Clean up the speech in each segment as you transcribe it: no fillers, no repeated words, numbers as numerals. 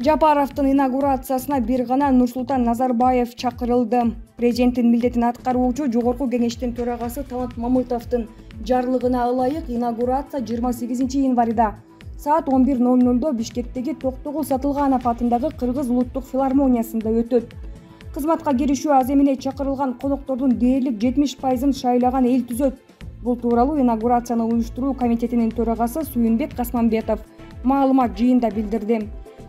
Жапаровдун инаугурациясына бир гана Нурсултан Назарбаев чакырылды. Президенттин милдетин аткаруучу Жогорку Кеңештин төрагасы Талант Мамытовдун жарлыгына ылайык инаугурация 28 январда саат 11:00 Бишкектеги Токтогул Сатылганов атындагы Кыргыз улуттук филармониясында өтөт. Кызматка киришүү аз эмне чакырылган коноктордун дээрлик 70%-ын шайлаган эл түзөт. Бул тууралуу инаугурацияны уюштуруу комитетинин төрагасы Сүйүнбек Касманбетов маалымат жыйында билдирди.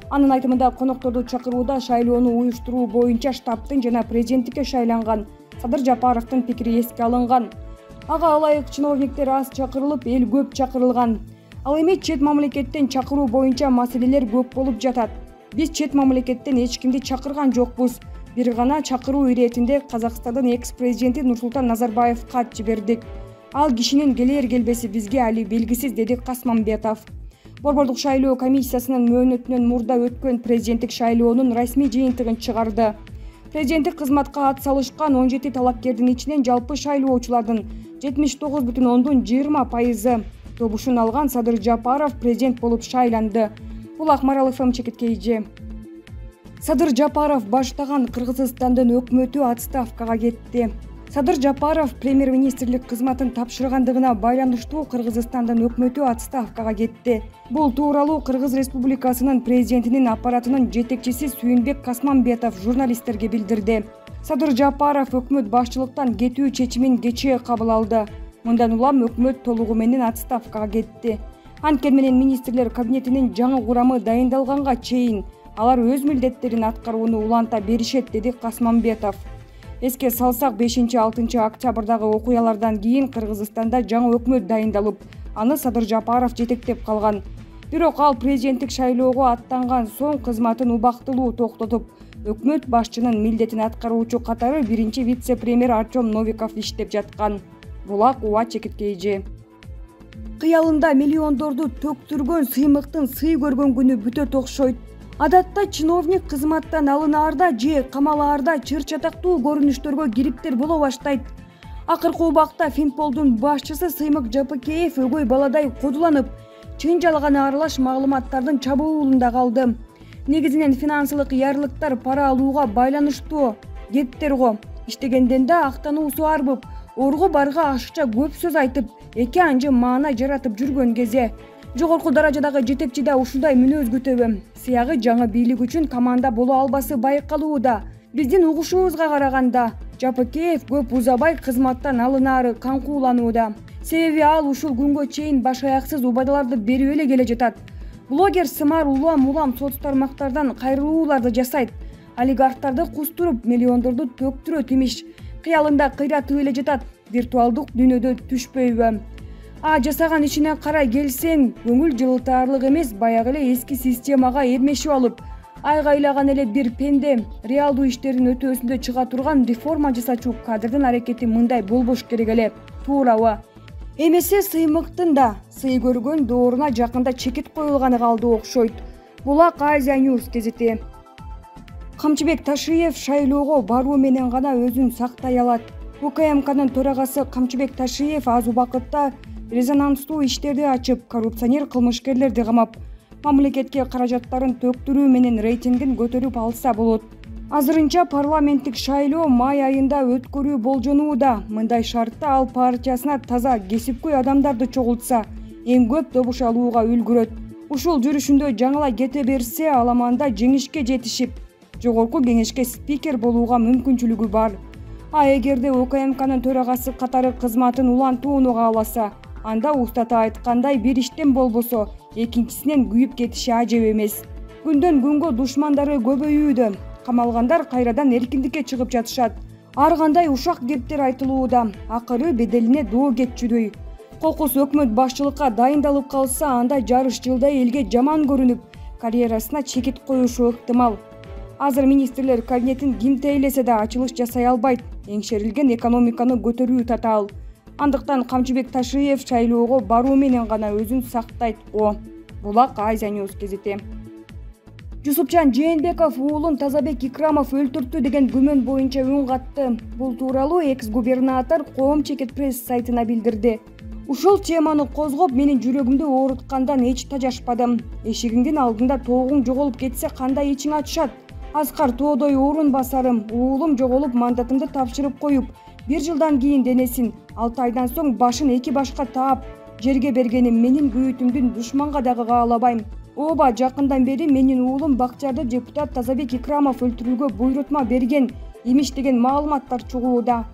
Анын айтымында конокторду чакырууда шайлоону уюштуруу боюнча штабтын жана президенттикке шайланган Садыр Жапаровдун пикири эске алынган. Ага ылайык чиновниктер аз чакырылып, эл көп чакырылган. Ал эми чет мамлекеттен чакыруу боюнча маселелер көп болуп жатат. Биз чет мамлекеттен эч кимди чакырган жокпуз. Бир гана чакыруу иретинде Казакстандын экс-президенти Нурсултан Назарбаев кат жибердик. Ал кишинин келер келбеси бизге али белгисиз, деди Касманбетов. Борбордук шайлоо комиссиясынын мөөнөтүнөн мурда өткөн президенттик шайлоонун расмий жыйынтыгын чыгарды. Президенттик кызматка ат салышкан 17 талапкердин ичинен жалпы шайлоочулардын 79,20% добушун алган Садыр Жапаров президент болуп шайланды. Бул Акмарал ФМ чекиткейжи. Садыр Жапаров баштаган Кыргызстандын өкмөтү отставкага кетти. Садыр Жапаров премьер-министрлик кызматын тапшыргандыгына байланыштуу Кыргызстандын өкмөтү отставкага кетти. Бул тууралуу Кыргыз Республикасынын президентинин аппаратынын жетекчиси Сүйүнбек Касманбетов журналисттерге билдирди. Садыр Жапаров өкмөт башчылыктан кетүү чечимин кечээ кабыл алды. Мындан улам өкмөт толугу менен отставкага кетти. Анткени менен министрлер кабинетинин жаңы курамы дайындалганга чейин алар өз милдеттерин аткарууну уланта беришет, деди Касманбетов. Эске салсак 5-6 октябрдагы окуялардан кийин Кыргызстанда жаңы өкмөт дайындалып, аны Садыр Жапаров жетектеп калган. Бирок ал президенттик шайлоого аттанган соң кызматын убактылуу токтотуп, өкмөт башчынын милдетин аткаруучу катары биринчи вице-премьер Артем Новиков иштеп жаткан. Булак УА чекиткейжи. Кыялында миллиондорду төктүргөн сыймыктын сый көргөн күнү бүтөт окшойт. Адатта чиновник кызматтан алынаарда же камалаарда чыр-чатактуу көрүнүштөргө кириптер боло баштайт. Акыркы убакта Финполдун башчысы Сыймык Жапыкеев өгөй баладай кодуланып, чын жалганы аралаш маалыматтардын чабуулунда калды. Негизинен финансылык ярлыктар пара алууга байланыштуу кептер го. Иштегенден да актануусу арбып, орго барга ашыкча көп сөз айтып, эки анжы маана жаратып жүргөн кезде жогорку даражадагы жетекчи да ушундай мүнөз күтөбү. Сыягы жаңы бийлик үчүн команда боло албасы байкалууда. Биздин угушубузга караганда Жапыкеев көп узабай кызматтан алынаары каңкууланууда. Себеби ал ушул күнгө чейин баш аяксыз убадаларды берип эле келе жатат. Блогер сымар улам соц тармактардан кайрылууларды жасайт. Олигархтарды кустуруп, миллиондорду төктүрөт имиш. Кыялында кыйратып эле жатат. Виртуалдык дүйнөдө түшпөйбү? Жасаган ишине карай келсең, көңүл жылытаарлык эмес, баягы эле эски системага эрмешип алып, айгайлаган эле бир пенде реалдуу иштердин өтөөсүндө чыга турган реформа жасачу кадрдын аракети мындай болбош керек эле. Туурабы? Эмесе Сыймыктын да сый көргөн дооруна жакында чекит коюлганы калды окшойт. Булак Азия Ньюс гезити. Камчыбек Ташиев шайлоого баруу менен гана өзүн сактай алат. УКМКнын төрагасы Камчыбек Ташиев аз убакытта резонанстуу иштерди ачып, коррупционер кылмышкерлерди камап, мамлекетке каражаттарын төктүрүү менен рейтингин көтөрүп алса болот. Азырынча парламенттик шайлоо май айында өткөрүү болжонууда. Мындай шартта ал партиясына таза, кесипкөй адамдарды чогултса, эң көп добуш алууга үлгүрөт. Ушул жүрүшүндө жаңылай кете берсе, аламанда жеңишке жетишип, жогорку кеңешке спикер болууга мүмкүнчүлүгү бар. Эгерде УКМКнын төрагасы катары кызматын улантууну кааласа, анда устата айткандай бир иштен болбосо, экинчисинен күйүп кетиши ажеп эмес. Күндөн күнгө душмандары көбөйүүдө. Камалгандар кайрадан эркиндикке чыгып жатышат. Ар кандай ушак кептер айтылууда. Акыры беделине доо кетчүдөй. Кокус өкмөт башчылыкка дайындалып калса, анда жарыш жылдай элге жаман көрүнүп, карьерасына чекит коюшу ыктымал. Азыр министрлер кабинетин ким тейлесе да ачылыш жасай албайт. Эңшерилген экономиканы көтөрүү татаал. Андыктан Камчыбек Ташиев шайлоого баруу менен гана өзүн сактайт го. Булак Азия Ньюс гезити. Жусупжан Жээнбеков уулун Тазабек Икрамов өлтүрттү деген күмөн боюнча үн катты. Бул тууралуу экс-губернатор Коом чекит пресс сайтына билдирди. Ушул теманы козгоп менин жүрөгүмдү ооруткандан эч тажашпадым. Эшигиңдин алдында тоогуң жоголуп кетсе кандай ичиң ачышат? Аскар Тоодой орун басарым, уулум жоголуп мандатымды тапшырып коюп, 1 жылдан кийин денесин 6 айдан соң башын 2 башка таап жерге бергеним менин күйүтүмдүн душманга дагы каалабайм. Ооба, жакындан бери менин уулум Бакчарды депутат Тазабек Икрамов өлтүрүүгө буйрутма берген имиш деген маалыматтар чыгууда.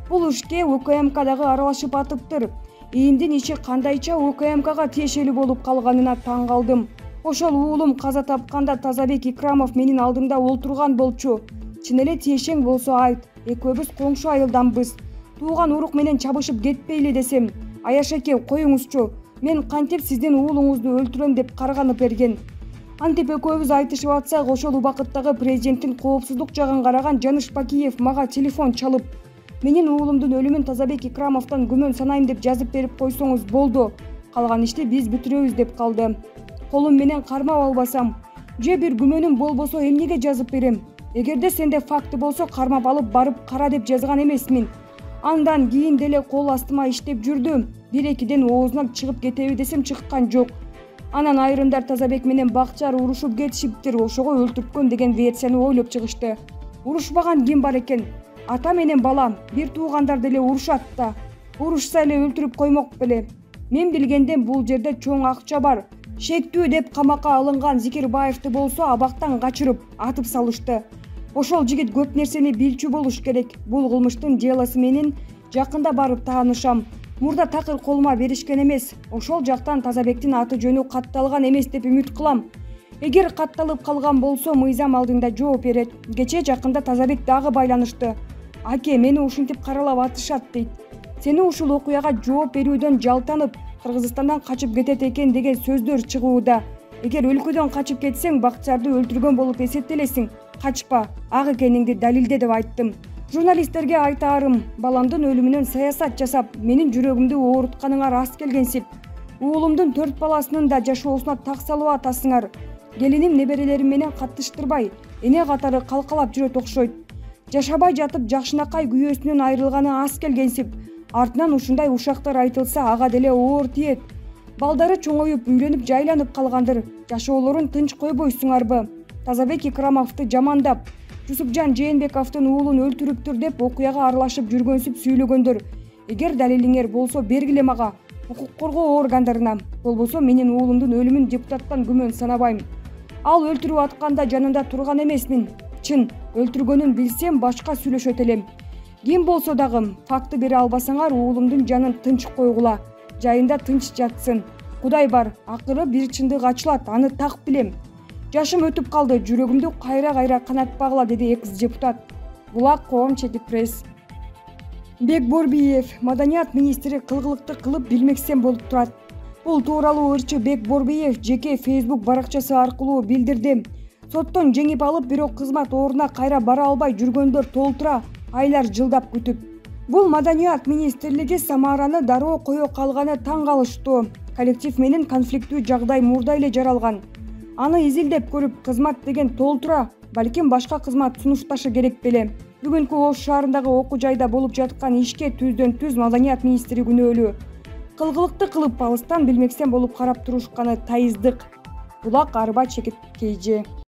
Бул ишке УКМК дагы аралашып атыптыр. ИИМдин иши кандайча УКМКга тиешелүү болуп калганына таң калдым. Ошол уулум каза тапканда Тазабек Икрамов менин алдымда олтурган болчу. Чын эле тиешең болсо айт, экөөбүз коңшу айылданбыз. Тууган урук менен чабышып кетпейли десем, Аяшеке коюңузчу, мен кантип сиздин уулуңузду өлтүрөм деп карганып берген. Антип экөөбүз айтышып атсак, ошол убакыттагы президенттин коопсуздук жагын караган Жаныш Пакиев мага телефон чалып, менин уулумдун өлүмүн Тазабек Икрамовдон күмөн санайм деп жазып берип койсоңуз болду. Калган ишти биз бүтүрөбүз деп калды. Колум менен кармап албасам, же бир күмөнүм болбосо эмнеге жазып берем? Эгерде сенде факты болсо кармап алып барып кара деп жазган эмесмин. Андан кийин деле кол астыма иштеп жүрдүм. 1-2ден оозунан чыгып кетеби десем чыккан жок. Анан айрымдар Тазабек менен Бакчар урушуп кетишиптир, ошого өлтүрткөн деген версияны ойлоп чыгышты. Урушпаган ким бар экен? Ата менен балам, бир туугандар деле урушат да. Урушса эле өлтүрүп коймок беле. Мен билгенден бул жерде чоң акча бар. Шектүү деп камакка алынган Зикирбаевди болсо абактан качырып, атып салышты. Ошол жигит көп нерсени билчү болуш керек. Бул кылмыштын делосы менен жакында барып таанышам. Мурда такыр колума беришкен эмес. Ошол жактан Тазабектин аты жөнү катталган эмес деп үмүт кылам. Эгер катталып калган болсо мыйзам алдында жооп берет. Кечээ жакында Тазабек дагы байланышты. Аке, мени ушинтип каралап атышат дейт. Сени ушул окуяга жооп берүүдөн жалтанып, Кыргызстандан качып кетет экен деген сөздөр чыгууда. Эгер өлкөдөн качып кетсең, Бакчарды өлтүргөн болуп эсептелесиң. Качпа, ак экениңди далилде деп айттым. Журналисттерге айтаарым, баламдын өлүмүнөн саясат жасап, менин жүрөгүмдү оорутканыңар аз келгенсип. Уулумдун 4 баласынын да жашоосуна так салып атасыңар. Келиним неберелерим менен каттыштырбай, эне катары калкалап жүрөт окшойт. Жашабай жатып жакшынакай күйөөсүнөн айрылганы аз келгенсип. Артынан ушундай ушактар айтылса, ага деле оор тиет. Балдары чоңоюп, үйлөнүп, жайланып калгандыр. Жашоолорун тынч койбойсуңарбы? Тазабек Икрамовду жамандап, Жусупжан Жээнбековдун уулун өлтүрүптүр деп окуяга аралашып жүргөнсүп сүйлөгөндөр. Эгер далилиңер болсо бергиле мага, укук коргоо органдарына. Болбосо менин уулумдун өлүмүн депутаттан күмөн санабайм. Ал өлтүрүп атканда жанында турган эмесмин. Чын, өлтүргөнүн билсем башка сүйлөшөт элем. Ким болсо дагы факты бере албасаңар, уулумдун жанын тынч койгула. Жайында тынч жатсын. Кудай бар, акыры бир чындык ачылат, аны так билем. Жашым өтүп калды, жүрөгүмдү кайра канатпагыла, деди экс-депутат. Булак коом чекит пресс. Бекборбиев, маданият министри кылгылыкты кылып билмексем болуп турат. Бул тууралуу ырчы Бекборбиев жеке Facebook баракчасы аркылуу билдирди. Соттон жеңип алып, бирок кызмат ордуна кайра бара албай жүргөндөр толтура айлар жылдап күтүп. Бул маданият министрлиги Самараны дароо кое калганы таң калыштуу. Коллектив менен конфликттүү жагдай мурда эле жаралган. Аны изилдеп көрүп, кызмат деген толтура, балким башка кызмат сунушташы керек беле. Бүгүнкү Ош шаарындагы окуу жайда болуп жаткан ишке түздөн-түз маданият министри күнөөлүү. Кылгылыкты кылып алыстан билмексен болуп карап турушканы тайыздык. Булак Арба Чекит KG.